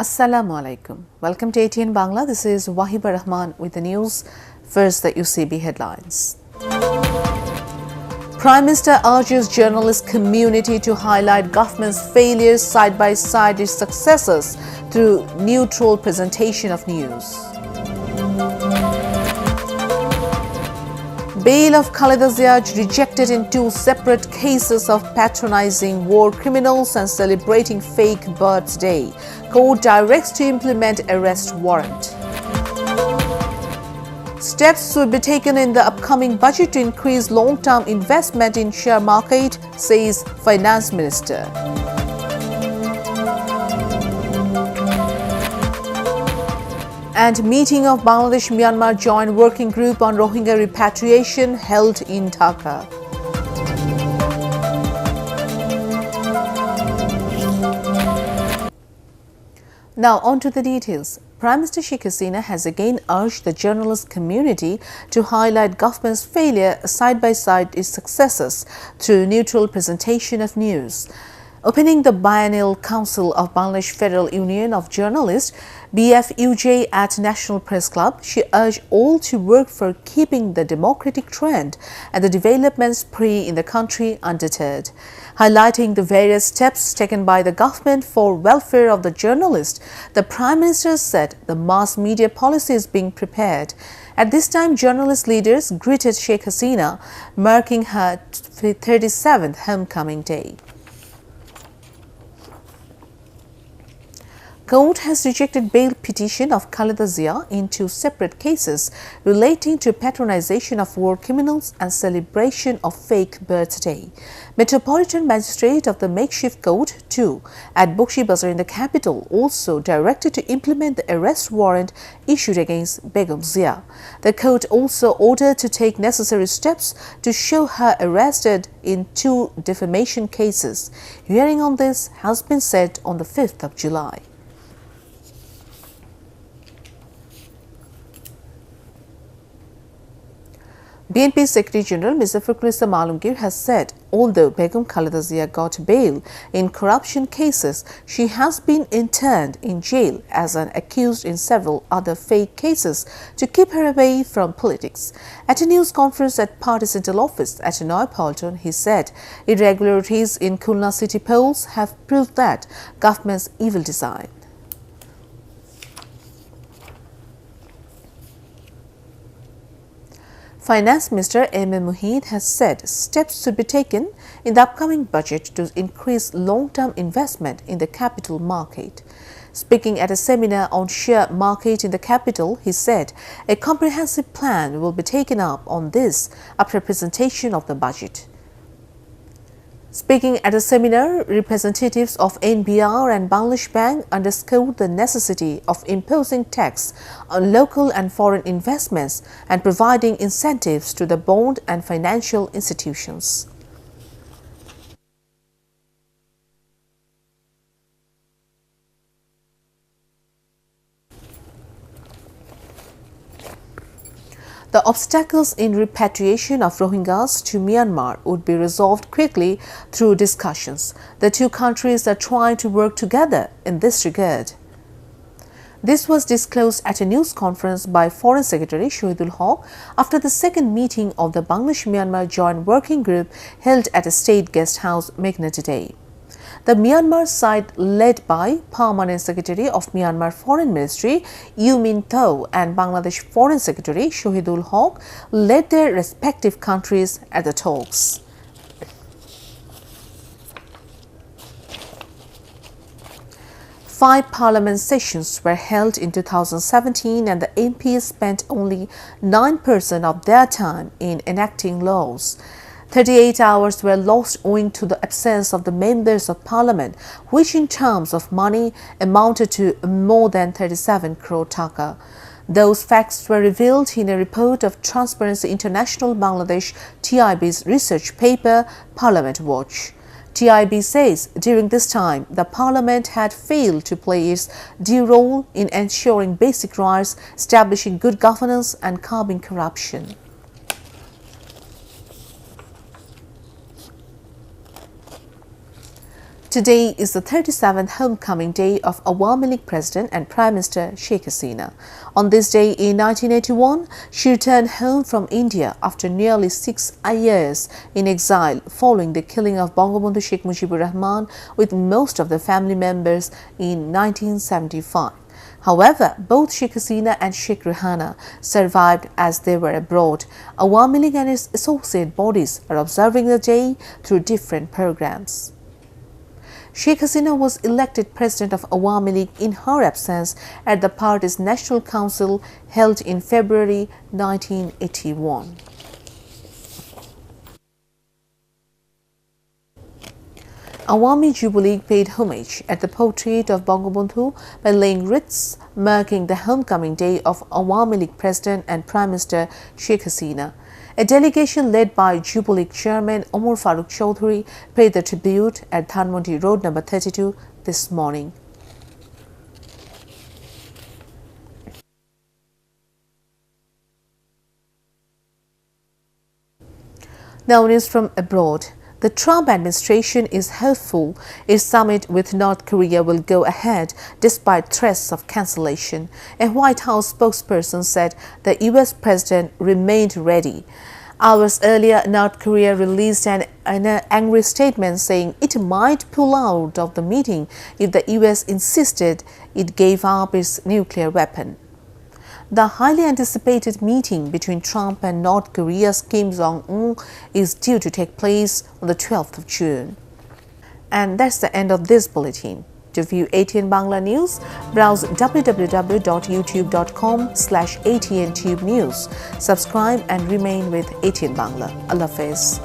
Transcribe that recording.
Assalamu alaikum. Welcome to ATN Bangla. This is Wahiba Rahman with the news. First, the UCB headlines. Prime Minister urges journalist community to highlight government's failures side by side its successes through neutral presentation of news. Bail of Khaleda Zia rejected in two separate cases of patronizing war criminals and celebrating fake birthday. Court directs to implement arrest warrant. Steps will be taken in the upcoming budget to increase long-term investment in share market, says Finance Minister. And meeting of Bangladesh-Myanmar Joint Working Group on Rohingya repatriation held in Dhaka. Now on to the details. Prime Minister Sheikh Hasina has again urged the journalist community to highlight government's failure side by side its successes through neutral presentation of news. Opening the Biennial Council of Bangladesh Federal Union of Journalists BFUJ at National Press Club, she urged all to work for keeping the democratic trend and the development spree in the country undeterred. Highlighting the various steps taken by the government for welfare of the journalist, the Prime Minister said the mass media policy is being prepared. At this time, journalist leaders greeted Sheikh Hasina, marking her 37th homecoming day. Court has rejected bail petition of Khaleda Zia in two separate cases relating to patronization of war criminals and celebration of fake birthday. Metropolitan Magistrate of the Makeshift Court 2 at Bokshi Bazar in the capital also directed to implement the arrest warrant issued against Begum Zia. The court also ordered to take necessary steps to show her arrested in two defamation cases. Hearing on this has been set on the 5th of July. BNP Secretary General Mr. Fakhruddin Islam Alamgir has said, although Begum Khaleda Zia got bail in corruption cases, she has been interned in jail as an accused in several other fake cases to keep her away from politics. At a news conference at Party Central Office at Noyapolton, he said irregularities in Khulna city polls have proved that government's evil design. Finance Minister M. A. Mohid has said steps should be taken in the upcoming budget to increase long-term investment in the capital market. Speaking at a seminar on share market in the capital, he said a comprehensive plan will be taken up on this after presentation of the budget. Speaking at a seminar, representatives of NBR and Bangladesh Bank underscored the necessity of imposing tax on local and foreign investments and providing incentives to the bond and financial institutions. The obstacles in repatriation of Rohingyas to Myanmar would be resolved quickly through discussions. The two countries are trying to work together in this regard. This was disclosed at a news conference by Foreign Secretary Shahidul Haq after the second meeting of the Bangladesh-Myanmar Joint Working Group held at a state guest house, Meghna today. The Myanmar side, led by Permanent Secretary of Myanmar Foreign Ministry U Min Tho and Bangladesh Foreign Secretary Shahidul Haq, led their respective countries at the talks. Five parliament sessions were held in 2017 and the MPs spent only 9% of their time in enacting laws. 38 hours were lost owing to the absence of the members of parliament, which in terms of money amounted to more than 37 crore taka. Those facts were revealed in a report of Transparency International Bangladesh TIB's research paper, Parliament Watch. TIB says during this time, the parliament had failed to play its due role in ensuring basic rights, establishing good governance and curbing corruption. Today is the 37th homecoming day of Awami League President and Prime Minister Sheikh Hasina. On this day in 1981, she returned home from India after nearly 6 years in exile following the killing of Bangabandhu Sheikh Mujibur Rahman with most of the family members in 1975. However, both Sheikh Hasina and Sheikh Rehana survived as they were abroad. Awami League and its associate bodies are observing the day through different programs. Sheikh Hasina was elected president of Awami League in her absence at the party's National Council held in February 1981. Awami Jubilee paid homage at the portrait of Bangabandhu by laying wreaths marking the homecoming day of Awami League President and Prime Minister Sheikh Hasina. A delegation led by Jubilee Chairman Omar Farooq Chaudhary paid the tribute at Dhanmondi Road No. 32 this morning. Now news from abroad. The Trump administration is hopeful its summit with North Korea will go ahead despite threats of cancellation. A White House spokesperson said the U.S. president remained ready. Hours earlier, North Korea released an angry statement saying it might pull out of the meeting if the U.S. insisted it gave up its nuclear weapon. The highly anticipated meeting between Trump and North Korea's Kim Jong-un is due to take place on the 12th of June. And that's the end of this bulletin. To view ATN Bangla News, browse www.youtube.com/ATN Tube News. Subscribe and remain with ATN Bangla. Allah Hafiz.